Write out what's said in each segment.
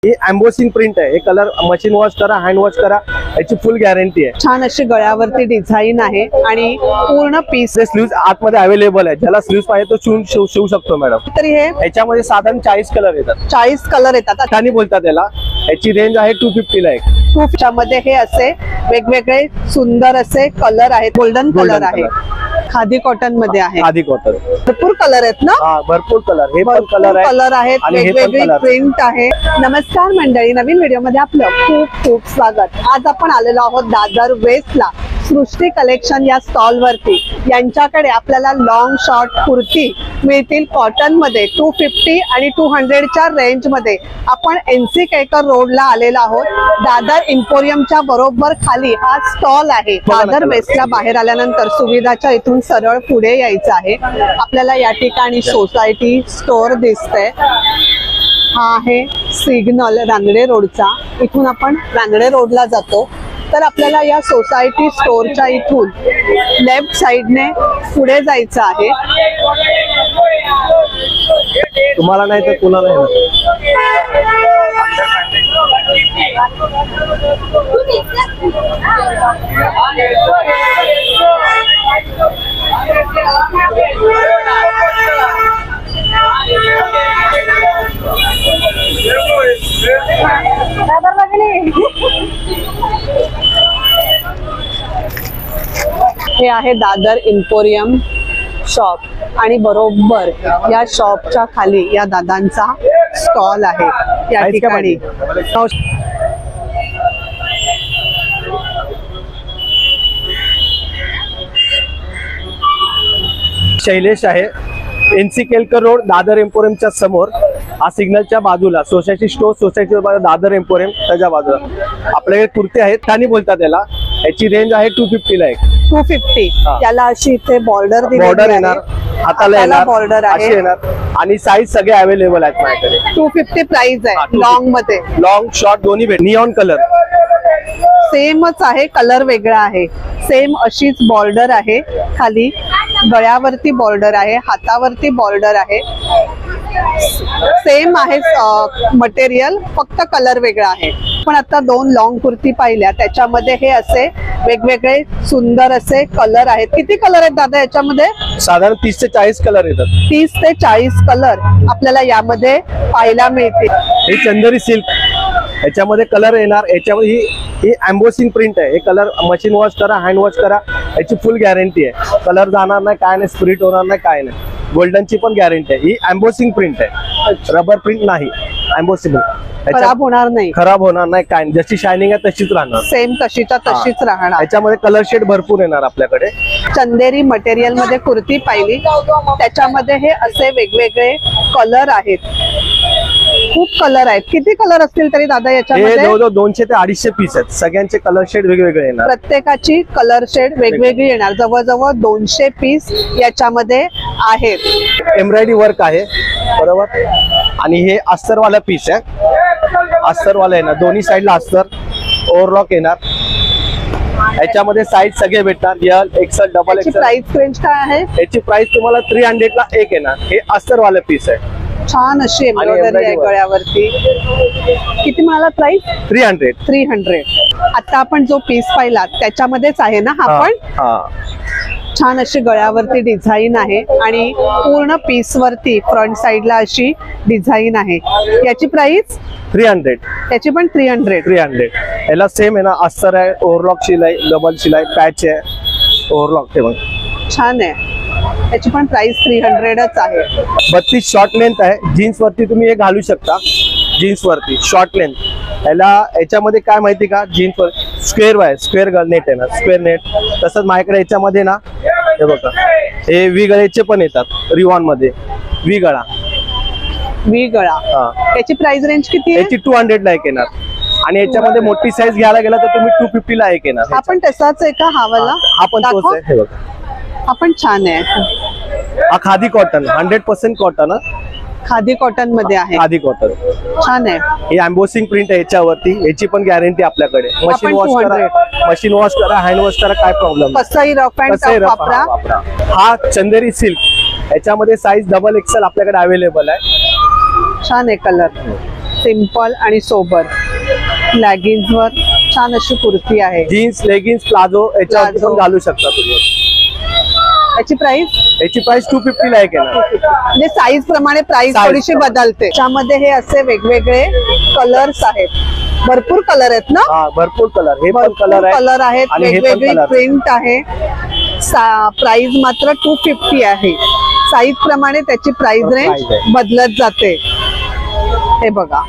ही embossing print आहे। हे colour machine wash करा, हँड वॉश करा, याची फुल गॅरंटी आहे। छान अशी गळ्यावरती डिझाइन आहे आणि पूर्ण पीस स्लीव्स आतमध्ये अवेलेबल आहे। ज्याला स्लीव्स पाहिजे तो शिवू शकतो मॅडम। तरी हे याच्यामध्ये साधारण 40 कलर येतात। 40 कलर येतात आणि बोलतात याला। याची रेंज आहे 250 ला एक। खूपच्या मध्ये हे असे वेगवेगळे सुंदर असे कलर आहेत। गोल्डन कलर आहे, खादी कॉटन मध्ये आहे। खादी कॉटन भरपूर कलर आहेत ना? हा भरपूर कलर, हे पण कलर आहेत, वेगवेगळी प्रिंट आहे। नमस्कार मंडळी, नवीन व्हिडिओ मध्ये आपलं खूप खूप स्वागत। आज आपण आलेलो आहोत दादर वेस्टला सृष्टी कलेक्शन या स्टॉल वरती। यांच्याकडे आपल्याला लॉंग शॉर्ट कुर्ती मिळतील कॉटन मध्ये 250 आणि 200 च्या रेंज मध्ये। आपण NC केळकर रोडला आलेलो आहोत। दादर एम्पोरियमच्या बरोबर खाली हा स्टॉल आहे। दादर वेस्टला बाहेर आल्यानंतर सुविधाच्या इथून सरळ पुढे यायचं आहे। आपल्याला या ठिकाणी सोसायटी स्टोअर दिसतंय। हा आहे सिग्नल रानडे रोडचा। इथून आपण रानडे रोडला जातो तर आपल्याला या सोसायटी स्टोअरच्या इथून लेफ्ट साइडने पुढे जायचं आहे। तुम्हाला नाही तर कुणाला नाही। हे आहे दादर एम्पोरियम शॉप आणि बरोबर या शॉपच्या खाली या दादांचा स्टॉल आहे। या ठिकाणी शैलेश आहे। NC केळकर रोड दादर एम्पोरियमच्या समोर, हा सिग्नलच्या बाजूला society store, society Dadar emporium त्याच्या बाजूला आपल्याकडे कुर्ते आहेत। आणि बोलतात याला। याची रेंज आहे 250 ला एक। 250 याला अशी इथे बॉर्डर येणार, हाताला येणार, बॉर्डर आहे येणार आणि साईज सगळे अवेलेबल आहेत माझ्याकडे। 250 प्राइस आहे। लॉंग मध्ये लॉंग शॉर्ट दोन्ही भेट। निऑन कलर सेमच आहे, कलर वेगळा आहे। सेम अशीच बॉर्डर आहे, खाली गळ्यावरती बॉर्डर आहे, हातावरती बॉर्डर आहे। सेम आहे मटेरियल, फक्त कलर वेगळा आहे। पण आता दोन लॉंग कुर्ती पाहिल्या, त्याच्यामध्ये हे असे वेगवेगळे सुंदर असे कलर आहेत। किती कलर आहेत दादा याच्यामध्ये? साधारण 30 ते 40 कलर येतात। 30 ते 40 कलर आपल्याला यामध्ये पाहायला मिळतील। हे चंदेरी सिल्क, याच्यामध्ये कलर येणार। याच्यामध्ये ही एम्बोसिंग प्रिंट आहे। हे कलर मशीन वॉश करा, हँड वॉश करा, याची फुल गॅरंटी आहे। कलर जाणार नाही, काय नाही, स्प्रिट होणार नाही, काय नाही। गोल्डनची पण गॅरंटी आहे। ही एम्बोसिंग प्रिंट आहे, रबर प्रिंट नाही, एम्बोसिंग। खराब होणार नाही, खराब होणार नाही, काय नाही। जशी शायनिंग आहे तशीच राहणार, सेम तशीच्या तशीच राहणार। याच्यामध्ये कलर शेड भरपूर येणार आपल्याकडे। चंदेरी मटेरियल मध्ये कुर्ती पाहिली, त्याच्यामध्ये हे असे वेगवेगळे कलर आहेत। खूप कलर आहेत। किती कलर असतील तरी दादा याच्यामध्ये? जवळजवळ 200 ते 250 पीस आहेत। सगळ्यांचे कलर शेड वेगवेगळे येणार, प्रत्येकाची कलर शेड वेगवेगळी येणार। जवळजवळ 200 पीस याच्यामध्ये आहेत। एम्ब्रॉयडरी वर्क आहे बरोबर। आणि हे अस्तर वाला पीस आहे, अस्तर वाला येणार, दोन्ही साइडला अस्तर, ओव्हरलॉक येणार। याच्यामध्ये साईज सगळे भेटणार, L XL double XL. Price range काय आहे याची प्राइस तुम्हाला 300 ला एक येणार। हे अस्तर वाला पीस आहे। छान अशी एम्ब्रॉयडरी आहे गळ्यावरती। किती म्हणाला प्राइस? 300। आता आपण जो पीस पाहिला त्याच्यामध्येच आहे ना हा पण? छान अशी गळ्यावरती डिझाइन आहे आणि पूर्ण पीस वरती फ्रंट साइडला अशी डिझाइन आहे। याची प्राइस 300। त्याची पण 300। याला सेम आहे ना, अस्तर आहे, ओव्हरलॉक शिलाई, डबल शिलाई, पॅच आहे, ओव्हरलॉक ते पण छान आहे। त्याची पण प्राइस 300च आहे। 32 शॉर्ट लेंथ आहे। जीन्स वरती तुम्ही हे घालू शकता, जीन्स वरती शॉर्ट लेंथ। याच्यामध्ये काय माहिती का, जीन्स वर स्क्वेअर नेट आहे ना, स्क्वेअर नेट। तसंच माझ्याकडे याच्यामध्ये ना हे बघा, हे वी गळ्याचे पण येतात, रिवॉन मध्ये वी गळा। याची प्राइस रेंज किती आहे? याची 200 ला एक येणार। आणि याच्यामध्ये मोठी साईज घ्यायला गेला तर तुम्ही 250 ला एक येणार। हा पण तसाच आहे का? हा वाला हा पण तोच आहे, हे बघा, हा पण छान आहे। हा khadi cotton, 100% cotton. Khadi cotton मध्ये आहे, खादी कॉटन छान आहे। ही एम्बोसिंग प्रिंट आहे याच्यावरती, याची पण गॅरंटी आपल्याकडे। मशीन वॉश करा, हँड वॉश करा, काय प्रॉब्लेम, कसंही रफ अँड टफ वापरा। हा चंदेरी सिल्क, याच्यामध्ये साईज डबल एक्सेल आपल्याकडे अवेलेबल आहे। छान आहे कलर। सिंपल आणि सोबर लेगिन्स वर छान अशी कुर्ती आहे. जीन्स लेगिन्स प्लाझो याच्यावरती प्लाझो. पण घालू शकता तुम्ही. याची प्राइस याची प्राइस 250 ला आहे की ना. म्हणजे साईज प्रमाणे प्राइस Size थोडीशी प्रमाणे. बदलते. त्यामध्ये हे असे वेगवेगळे कलर्स आहेत. भरपूर कलर आहेत ना. हा भरपूर कलर, हे पण कलर आहे कलर आहेत, आणि हे पण वेगवेगळी कलर. प्रिंट आहे. प्राइस मात्र 250 आहे. साईज प्रमाणे त्याची प्राइस Price रेंज आहे. बदलत जाते. हे बघा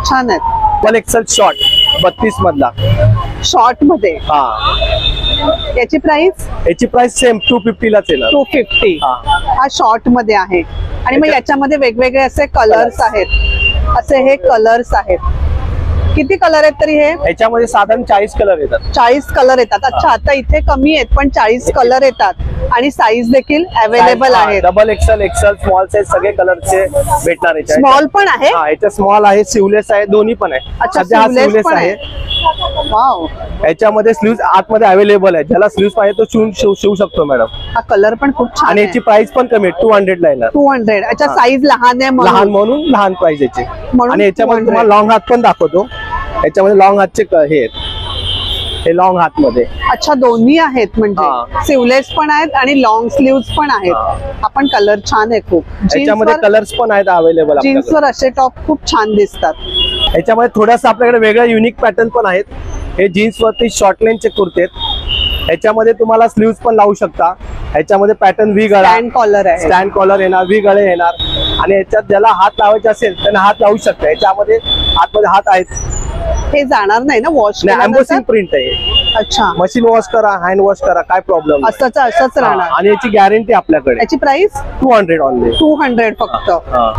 छान आहेत. डबल एक्सेल शॉर्ट 32 मधला. शॉर्ट मध्ये हा याची प्राइस याची प्राइस सेम 250 लाच येणार. 250. हा. हा शॉर्ट मध्ये आहे आणि मग याच्यामध्ये वेगवेगळे असे कलर्स आहेत. असे हे कलर्स आहेत. किती कलर आहेत तरी हे? याच्यामध्ये साधारण 40 कलर येतात. 40 कलर येतात. अच्छा, आता इथे कमी आहेत पण 40 कलर येतात आणि साईज देखील अवेलेबल आहेत. Double XL, XL, small size सगळे कलरचे भेटणार याच्यात. स्मॉल पण आहे. हा याच्यात स्मॉल आहे, सिवलेस आहे, दोन्ही पण आहे. अच्छा, सध्या हा sleeveless सिवलेस पण आहे. वाव, याच्यामध्ये स्लीव्स आतमध्ये अवेलेबल आहे. ज्याला स्लीव्स पाहिजे तो शिवू शकतो मॅडम. हा कलर पण खूप छान आणि आहे. याची प्राइस पण कमी आहे, 200 ला येणार. 200. अच्छा, हा. साईज लहान आहे लहान म्हणून. म्हणून लहान प्राइस याची. म्हणून आणि याच्यामध्ये 200. तुम्हाला लॉंग हात पण दाखवतो. याच्यामध्ये लॉंग हातचे हे आहेत, हे लॉंग हात मध्ये. अच्छा, दोन्ही आहेत म्हणजे हा. सिवलेस पण आहेत आणि लॉंग स्लीव्स पण आहेत. हा. हा पण कलर छान आहे खूप. याच्यामध्ये कलर्स पण आहेत अवेलेबल. जीन्सवर असे टॉप खूप छान दिसतात. याच्यामध्ये थोडंसं आपल्याकडे वेगळं युनिक पॅटर्न पण आहेत. हे जीन्स वरती शॉर्ट लेंथचे कुर्ते आहेत. याच्यामध्ये तुम्हाला स्लीव्स पण लावू शकता. याच्यामध्ये पॅटर्न व्ही गळा, स्टँड कॉलर आहे. स्टँड कॉलर येणार, व्ही गळे येणार. आणि याच्यात ज्याला हात लावायचे असेल त्यांना हात लावू शकता. याच्यामध्ये आतमध्ये हात आहेत. हे जाणार नाही ना वॉश एम्बोसिंग प्रिंट आहे. अच्छा, मशीन वॉश करा, हँड वॉश करा, काय प्रॉब्लेम. असंच राहणार. आणि याची गॅरंटी आपल्याकडे. याची प्राइस 200 ऑनली. 200 फक्त. हा.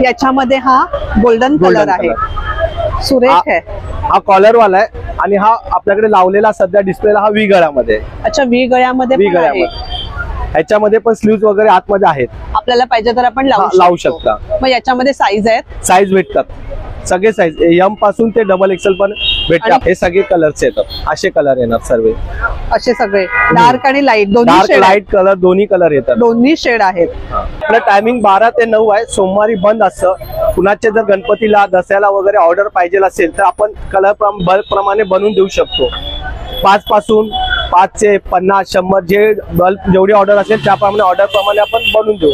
याच्यामध्ये हा गोल्डन कलर Golden आहे. color. सुरेख आहे. हा कॉलर वाला आहे आणि हा आपल्याकडे लावलेला सध्या डिस्प्लेला हा व्ही गळ्यामध्ये. अच्छा, व्ही गळ्यामध्ये व्ही पण आहे. गळ्यामध्ये. याच्यामध्ये पण स्लीव्स वगैरे आतमध्ये आहेत. आपल्याला पाहिजे तर आपण लावू शकता. मग याच्यामध्ये साईज आहेत. साईज भेटतात सगळे साईज, एम पासून ते डबल एक्सेल पण भेटतात. आणि- हे सगळे कलर्स येतात. असे कलर येणार सर्व. असे सगळे डार्क आणि लाईट दोन्ही डार्क शेड लाईट कलर दोन्ही कलर येतात. दोन्ही शेड आहेत. आपलं टायमिंग 12 ते 9 आहे. सोमवारी बंद असतं. कुणाचे जर गणपतीला दसऱ्याला वगैरे ऑर्डर पाहिजे असेल तर आपण कलर बल्ब प्रमाणे बनवून देऊ शकतो. 5 पासून 5 चे 50 100 जे बल्ब जेवढी ऑर्डर असेल त्याप्रमाणे ऑर्डर प्रमाणे आपण बनवून देऊ.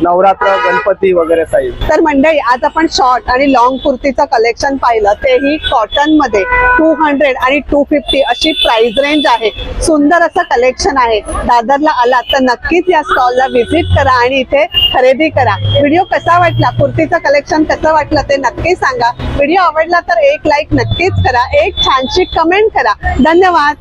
नवरात्र गणपती वगैरे साईज. तर मंडळी, आज आपण शॉर्ट आणि लॉंग कुर्तीचं कलेक्शन पाहिलं. तेही कॉटन मध्ये 200 आणि 250 अशी प्राइस रेंज आहे. सुंदर असं कलेक्शन आहे. दादरला आलात तर नक्कीच या स्टॉलला व्हिजिट करा आणि इथे खरेदी करा. व्हिडिओ कसा वाटला, कुर्तीचं कलेक्शन कसं वाटलं ते नक्की सांगा. व्हिडिओ आवडला तर एक लाईक नक्कीच करा, एक छानशी कमेंट करा. धन्यवाद.